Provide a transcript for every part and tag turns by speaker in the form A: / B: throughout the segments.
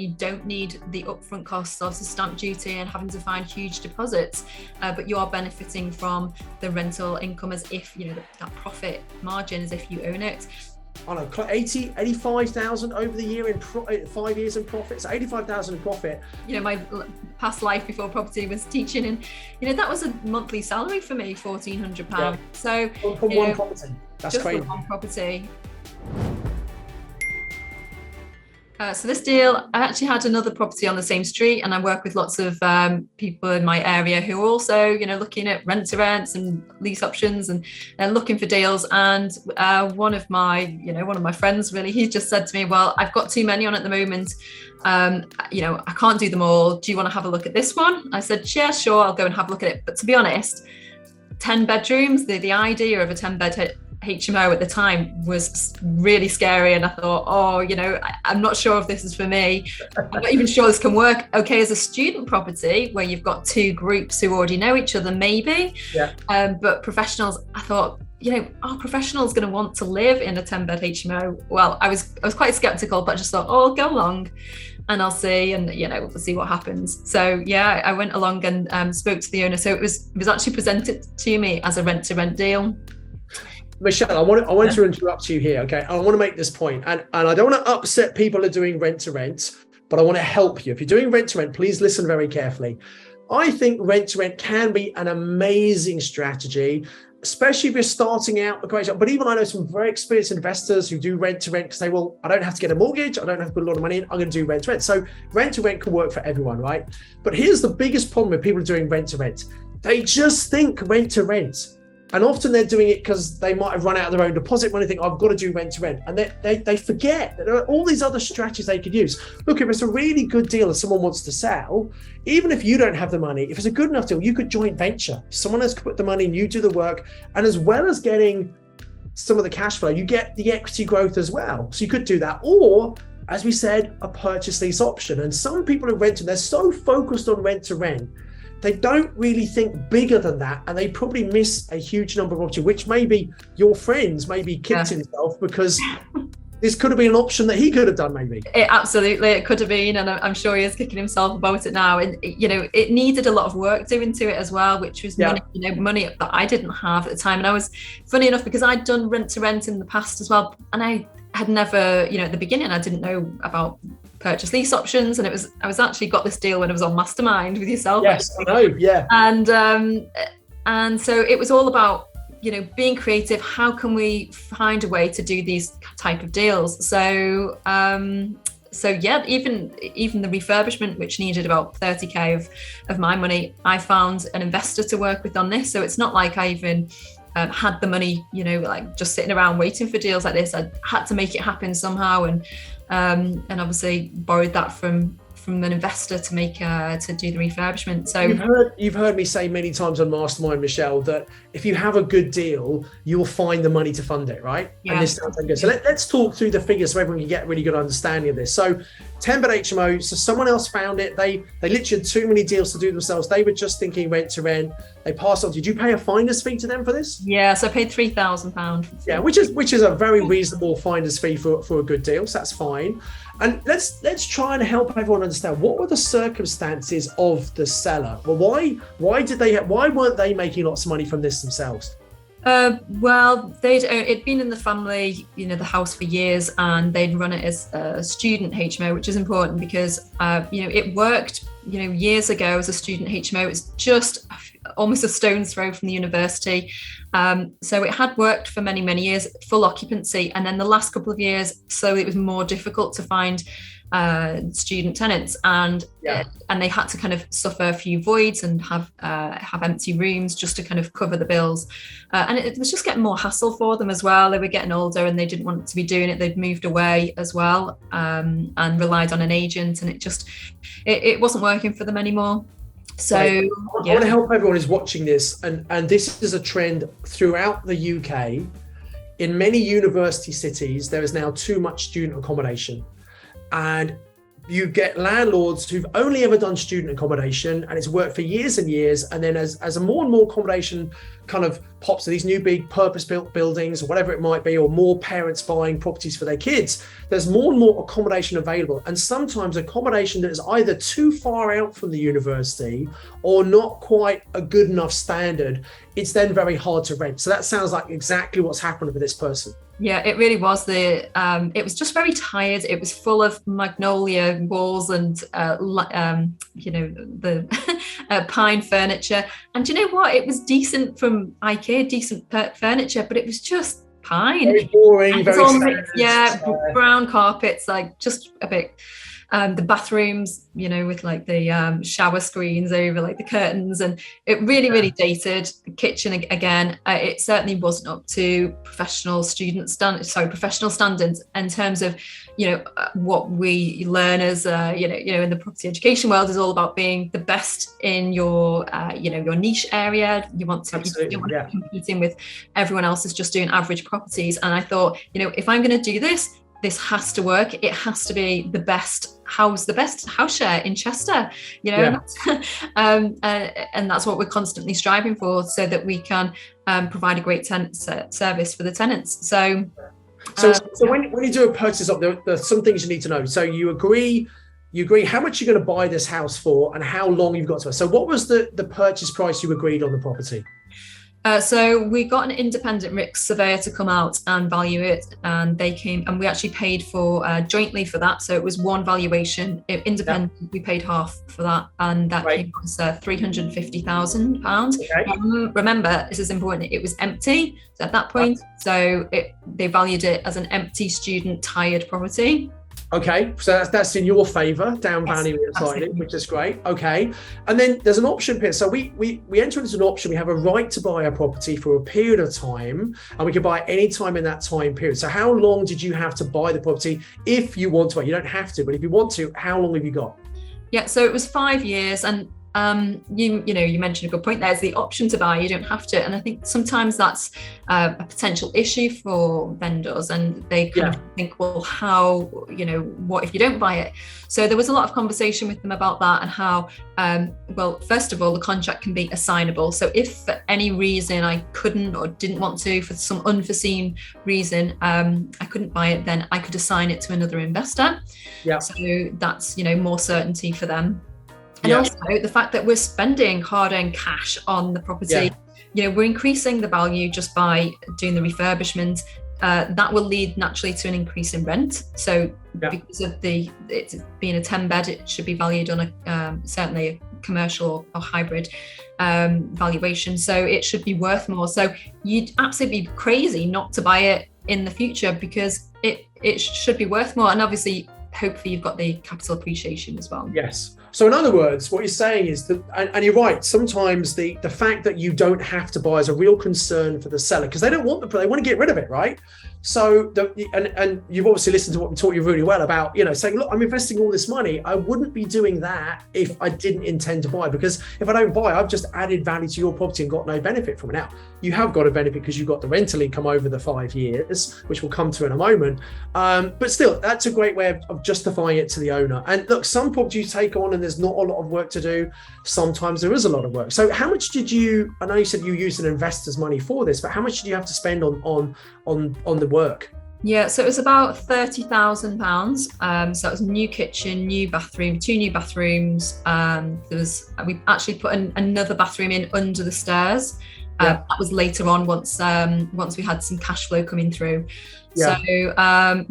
A: You don't need the upfront costs of the stamp duty and having to find huge deposits, but you are benefiting from the rental income as if, that profit margin as if you own it.
B: I don't know, 85,000 over the year in 5 years in profit. So 85,000 in profit.
A: My past life before property was teaching, and that was a monthly salary for me, £1,400.
B: Yeah.
A: So
B: from one property. That's
A: just
B: crazy.
A: One property. So this deal, I actually had another property on the same street, and I work with lots of people in my area who are also, looking at rent to rents and lease options and looking for deals. And one of my friends, really, he just said to me, well, I've got too many on at the moment. I can't do them all. Do you want to have a look at this one? I said, yeah, sure, I'll go and have a look at it. But to be honest, 10 bedrooms, the idea of a 10-bed HMO at the time was really scary, and I thought, I'm not sure if this is for me. I'm not even sure this can work. Okay, as a student property where you've got two groups who already know each other, maybe.
B: Yeah.
A: But professionals, I thought, are professionals going to want to live in a 10-bed HMO? Well, I was quite skeptical, but I just thought, I'll go along and I'll see, and we'll see what happens. So yeah, I went along and spoke to the owner. So it was actually presented to me as a rent-to-rent deal.
B: Michelle, I want to interrupt you here, okay? I want to make this point, and I don't want to upset people who are doing rent to rent, but I want to help you. If you're doing rent to rent, please listen very carefully. I think rent to rent can be an amazing strategy, especially if you're starting out. But even I know some very experienced investors who do rent to rent because they will, I don't have to get a mortgage, I don't have to put a lot of money in, I'm going to do rent to rent. So rent to rent can work for everyone, right? But here's the biggest problem with people doing rent to rent. They just think rent to rent. And often they're doing it because they might have run out of their own deposit money, think, I've got to do rent to rent. And they forget that there are all these other strategies they could use. Look, if it's a really good deal that someone wants to sell, even if you don't have the money, if it's a good enough deal, you could joint venture. Someone else could put the money in, you do the work. And as well as getting some of the cash flow, you get the equity growth as well. So you could do that. Or, as we said, a purchase lease option. And some people who rent, they're so focused on rent to rent, they don't really think bigger than that, and they probably miss a huge number of options, which maybe your friends maybe kicked himself because this could have been an option that he could have done maybe.
A: It could have been, and I'm sure he is kicking himself about it now. And it needed a lot of work doing to it as well, which was money that I didn't have at the time. And I was, funny enough, because I'd done rent to rent in the past as well, and I had never, at the beginning, I didn't know about purchase lease options, and I was actually got this deal when I was on Mastermind with yourself.
B: Yes, I know, yeah.
A: And so it was all about being creative. How can we find a way to do these type of deals? So yeah, even the refurbishment, which needed about 30k of my money, I found an investor to work with on this. So it's not like I even had the money, like just sitting around waiting for deals like this. I had to make it happen somehow, and obviously borrowed that from an investor to do the refurbishment. So
B: you've heard me say many times on Mastermind, Michelle, that if you have a good deal, you'll find the money to fund it, right? Yeah. And this sounds good. So let's talk through the figures so everyone can get a really good understanding of this. So 10-bed HMO, so someone else found it. They literally had too many deals to do themselves. They were just thinking rent to rent. They passed on. Did you pay a finder's fee to them for this?
A: Yeah, so I paid £3,000.
B: Yeah, which is a very reasonable finder's fay for a good deal. So that's fine. And let's try and help everyone understand what were the circumstances of the seller. Well, why weren't they making lots of money from this themselves?
A: Well, it'd been in the family, the house for years, and they'd run it as a student HMO, which is important because, it worked, years ago as a student HMO. It's just almost a stone's throw from the university. So it had worked for many, many years, full occupancy. And then the last couple of years, slowly it was more difficult to find student tenants, and they had to kind of suffer a few voids and have empty rooms just to kind of cover the bills, and it was just getting more hassle for them as well. They were getting older and they didn't want to be doing it. They'd moved away as well, and relied on an agent, and it wasn't working for them anymore. So
B: I want to help everyone who's watching this, and this is a trend throughout the UK. In many university cities, there is now too much student accommodation. And you get landlords who've only ever done student accommodation and it's worked for years and years. And then as a more and more accommodation kind of pops to these new big purpose-built buildings or whatever it might be, or more parents buying properties for their kids, there's more and more accommodation available. And sometimes accommodation that is either too far out from the university or not quite a good enough standard, it's then very hard to rent. So that sounds like exactly what's happened with this person.
A: Yeah, it really was. It was just very tired. It was full of magnolia walls and the pine furniture. And you know what? It was decent from IKEA, decent furniture, but it was just pine.
B: Very boring, very
A: standard, brown carpets, like just a bit. The bathrooms, with like the shower screens over like the curtains, and it really dated. The kitchen again, it certainly wasn't up to professional standards in terms of what we learn as in the property education world is all about being the best in your your niche area. You want to be competing with everyone else is just doing average properties. And I thought, if I'm going to do this has to work. It has to be the best house share in Chester, and that's what we're constantly striving for, so that we can provide a great tenant service for the tenants. So when you do a purchase up, there's some things you need to know. So you agree how much you're going to buy this house for and how long you've got to. So what was the purchase price you agreed on the property? So we got an independent RICS surveyor to come out and value it, and they came and we actually paid for jointly for that. So it was one valuation, independent. Yeah. We paid half for that, and that came out as £350,000. Okay. Remember, this is important. It was empty at that point, so they valued it as an empty student tired property. Okay, so that's in your favour, down value slightly, which is great. Okay, and then there's an option period. So we enter into an option. We have a right to buy a property for a period of time, and we can buy any time in that time period. So how long did you have to buy the property if you want to? You don't have to, but if you want to, how long have you got? Yeah, so it was 5 years, and you mentioned a good point. There's the option to buy, you don't have to. And I think sometimes that's a potential issue for vendors, and they kind of think, well, how, what if you don't buy it? So there was a lot of conversation with them about that, and how, first of all, the contract can be assignable. So if for any reason I couldn't or didn't want to, for some unforeseen reason, I couldn't buy it, then I could assign it to another investor. Yeah. So that's, more certainty for them. And also the fact that we're spending hard-earned cash on the property, we're increasing the value just by doing the refurbishment. That will lead naturally to an increase in rent. So because of it being a 10-bed, it should be valued on a certainly a commercial or hybrid valuation. So it should be worth more. So you'd absolutely be crazy not to buy it in the future, because it should be worth more. And obviously, hopefully you've got the capital appreciation as well. Yes. So in other words, what you're saying is that, and you're right, sometimes the fact that you don't have to buy is a real concern for the seller, because they don't want they want to get rid of it, right? So, and you've obviously listened to what we taught you really well about, saying, look, I'm investing all this money. I wouldn't be doing that if I didn't intend to buy, because if I don't buy, I've just added value to your property and got no benefit from it. Now, you have got a benefit because you've got the rental income over the 5 years, which we'll come to in a moment. But still, that's a great way of justifying it to the owner. And look, some properties you take on and there's not a lot of work to do. Sometimes there is a lot of work. So how much did I know you said you used an investor's money for this, but how much did you have to spend on the work? Yeah, so it was about £30,000. So it was a new kitchen, new bathroom, 2 new bathrooms. We actually put another bathroom in under the stairs. That was later on, once we had some cash flow coming through. Yeah. So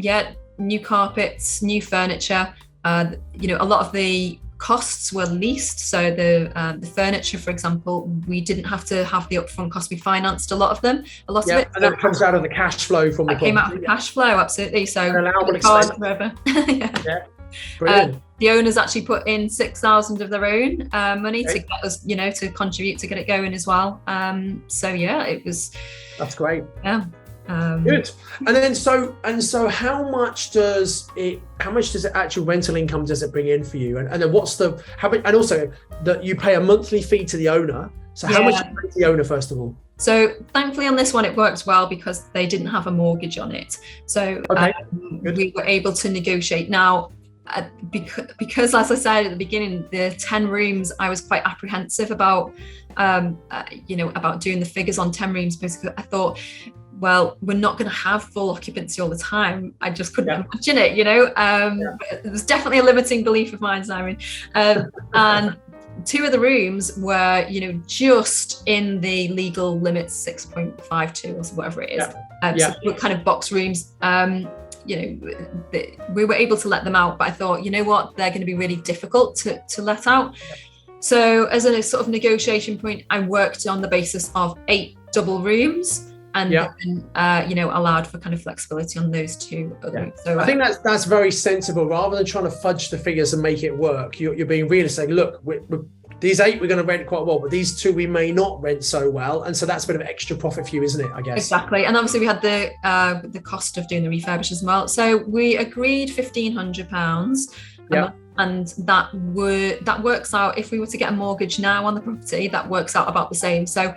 A: new carpets, new furniture. A lot of the costs were leased. So the furniture, for example, we didn't have to have the upfront cost. We financed a lot of them. A lot of it. And that comes out of the cash flow from the property. Came out of the cash flow, absolutely. So forever. Brilliant. The owners actually put in 6,000 of their own money to get us, to contribute to get it going as well. It was. That's great. Yeah. Good. And then so how much does it actual rental income does it bring in for you? And then what's and also that you pay a monthly fee to the owner. So how much do you pay to the owner, first of all? So thankfully on this one, it worked well because they didn't have a mortgage on it. So we were able to negotiate. Now, because, as I said at the beginning, the 10 rooms, I was quite apprehensive about, about doing the figures on 10 rooms, because I thought, well, we're not going to have full occupancy all the time. I just couldn't imagine it, There's definitely a limiting belief of mine, Simon. And 2 of the rooms were, just in the legal limits, 6.52 or whatever it is. So they were kind of box rooms. We were able to let them out, but I thought, you know what, they're going to be really difficult to let out. So as a sort of negotiation point, I worked on the basis of 8 double rooms, and then, allowed for kind of flexibility on those 2 other rooms. So
B: I think that's very sensible. Rather than trying to fudge the figures and make it work, you're being realistic. Look, these 8 we're going to rent quite well, but these 2 we may not rent so well, and so that's a bit of extra profit for you, isn't it? I guess
A: exactly. And obviously we had the cost of doing the refurbish as well. So we agreed £1,500, and that works out. If we were to get a mortgage now on the property, that works out about the same. So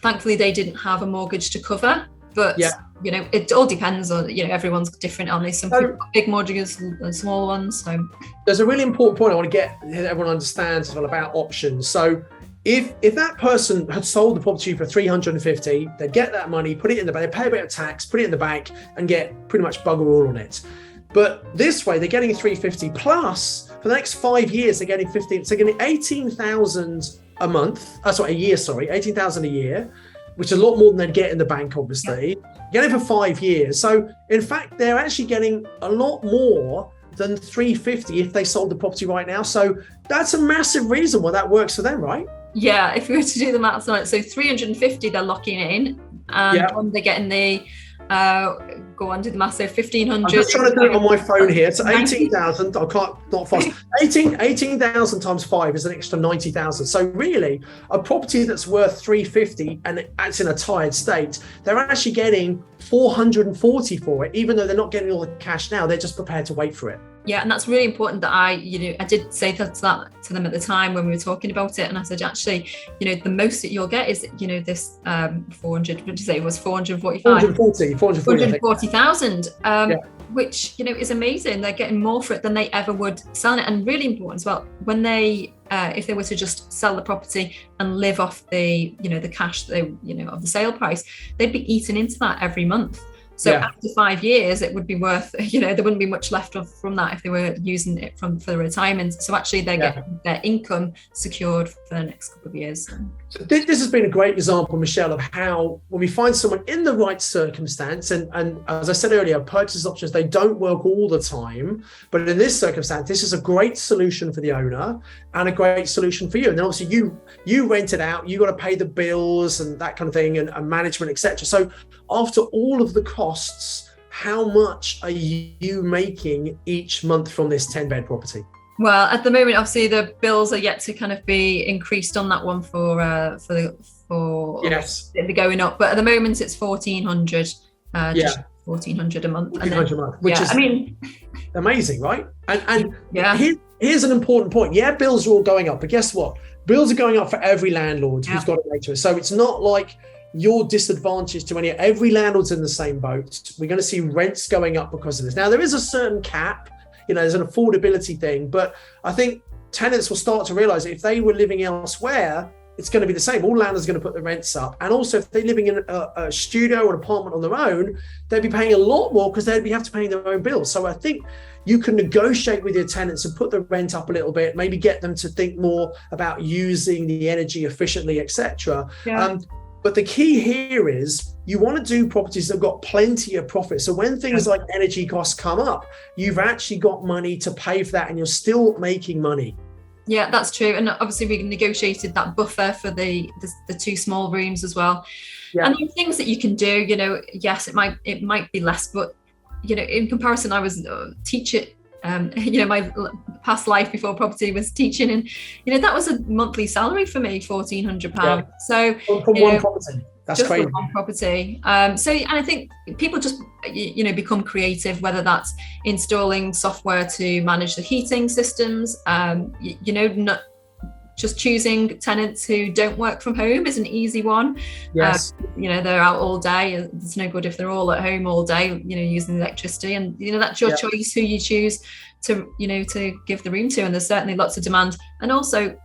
A: thankfully they didn't have a mortgage to cover, but it all depends on, everyone's different on this. Some people have big mortgages and small ones. So
B: there's a really important point I want to get everyone understands as well about options. So if that person had sold the property for 350, they'd get that money, put it in the bank, pay a bit of tax, put it in the bank, and get pretty much bugger all on it. But this way, they're getting 350 plus for the next 5 years. They're getting 15. So they're getting 18,000 a month. A year. Sorry, 18,000 a year, which is a lot more than they'd get in the bank, obviously. Get it for 5 years. So in fact, they're actually getting a lot more than 350 if they sold the property right now. So that's a massive reason why that works for them, right?
A: Yeah, if we were to do the maths on it, so 350 they're locking it in, and when they're getting the go on, do the math. So 1,500. I'm
B: just trying to do it on my phone here. So 18,000. I can't, not fast. 18,000 times 5 is an extra 90,000. So really, a property that's worth 350 and it's in a tired state, they're actually getting 440 for it, even though they're not getting all the cash now. They're just prepared to wait for it.
A: Yeah, and that's really important that I did say that to them at the time when we were talking about it, and I said, actually, the most that you'll get is, this 400. What did you say? It was 445. 440,000. Which is amazing. They're getting more for it than they ever would selling it, and really important as well. When they, if they were to just sell the property and live off the, the cash, of the sale price, they'd be eating into that every month. So after 5 years, it would be worth, there wouldn't be much left from that if they were using it for the retirement. So actually they're getting their income secured for the next couple of years.
B: So this has been a great example, Michelle, of how when we find someone in the right circumstance, and as I said earlier, purchase options, they don't work all the time, but in this circumstance, this is a great solution for the owner and a great solution for you. And then obviously you rent it out, you got to pay the bills and that kind of thing, and management, etc. So after all of the costs, how much are you making each month from this 10-bed property?
A: Well, at the moment, obviously, the bills are yet to kind of be increased on that one for
B: yes,
A: they're going up. But at the moment, it's 1,400, just 1,400 a month.
B: 1,400 a month, which is amazing, right? And here's an important point. Yeah, bills are all going up, but guess what? Bills are going up for every landlord who's got a rate to it. So it's not like you're disadvantaged to every landlord's in the same boat. We're going to see rents going up because of this. Now, there is a certain cap. There's an affordability thing, but I think tenants will start to realize that if they were living elsewhere, it's going to be the same. All landlords are going to put the rents up. And also, if they're living in a studio or an apartment on their own, they'd be paying a lot more because they'd have to pay their own bills. So I think you can negotiate with your tenants and put the rent up a little bit, maybe get them to think more about using the energy efficiently, etc. But the key here is you want to do properties that have got plenty of profit. So when things like energy costs come up, you've actually got money to pay for that and you're still making money.
A: Yeah, that's true. And obviously we negotiated that buffer for the 2 small rooms as well. Yeah. And there are things that you can do, yes, it might be less, but, in comparison, I was teaching. My past life before property was teaching, and that was a monthly salary for me, £1,400. So
B: from one property, that's
A: just
B: crazy.
A: From one property. And I think people just become creative, whether that's installing software to manage the heating systems. just choosing tenants who don't work from home is an easy one.
B: Yes.
A: They're out all day. It's no good if they're all at home all day, using electricity, and that's your choice who you choose to give the room to. And there's certainly lots of demand. And also,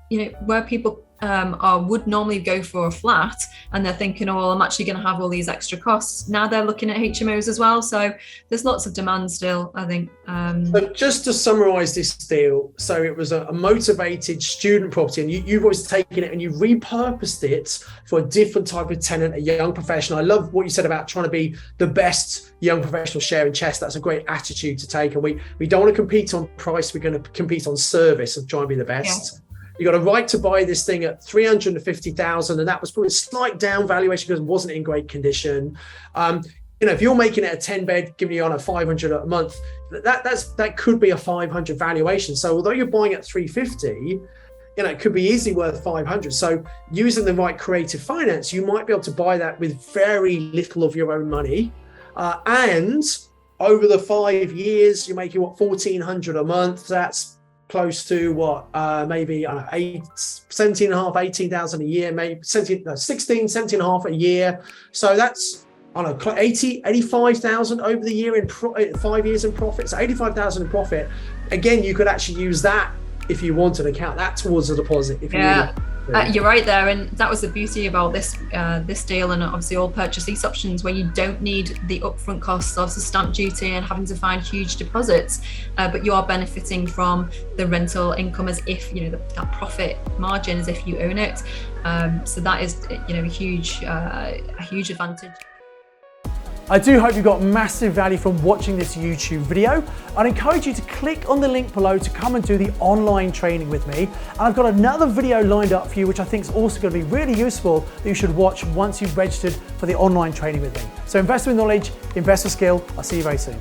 A: where people would normally go for a flat and they're thinking, oh, well, I'm actually going to have all these extra costs. Now they're looking at HMOs as well. So there's lots of demand still, I think.
B: So just to summarize this deal, so it was a motivated student property, and you've always taken it and you repurposed it for a different type of tenant, a young professional. I love what you said about trying to be the best young professional sharing chess. That's a great attitude to take. And we don't want to compete on price. We're going to compete on service and try and be the best. Yeah. You got a right to buy this thing at 350,000, and that was probably a slight down valuation because it wasn't in great condition. If you're making it a 10-bed, giving you on a 500 a month, that could be a 500 valuation. So although you're buying at 350, it could be easily worth 500. So using the right creative finance, you might be able to buy that with very little of your own money, and over the 5 years, you're making 1,400 a month. That's close to maybe 17,500, 18,000 a year, maybe 17,500 a year. So that's 85,000 over the year in 5 years in profit. So 85,000 in profit. Again, you could actually use that if you wanted to count that towards a deposit. If
A: you're right there, and that was the beauty about this deal, and obviously all purchase lease options, where you don't need the upfront costs of the stamp duty and having to find huge deposits, but you are benefiting from the rental income as if that profit margin as if you own it. So that is a huge advantage.
C: I do hope you got massive value from watching this YouTube video. I'd encourage you to click on the link below to come and do the online training with me. And I've got another video lined up for you, which I think is also going to be really useful, that you should watch once you've registered for the online training with me. So invest with knowledge, invest with skill. I'll see you very soon.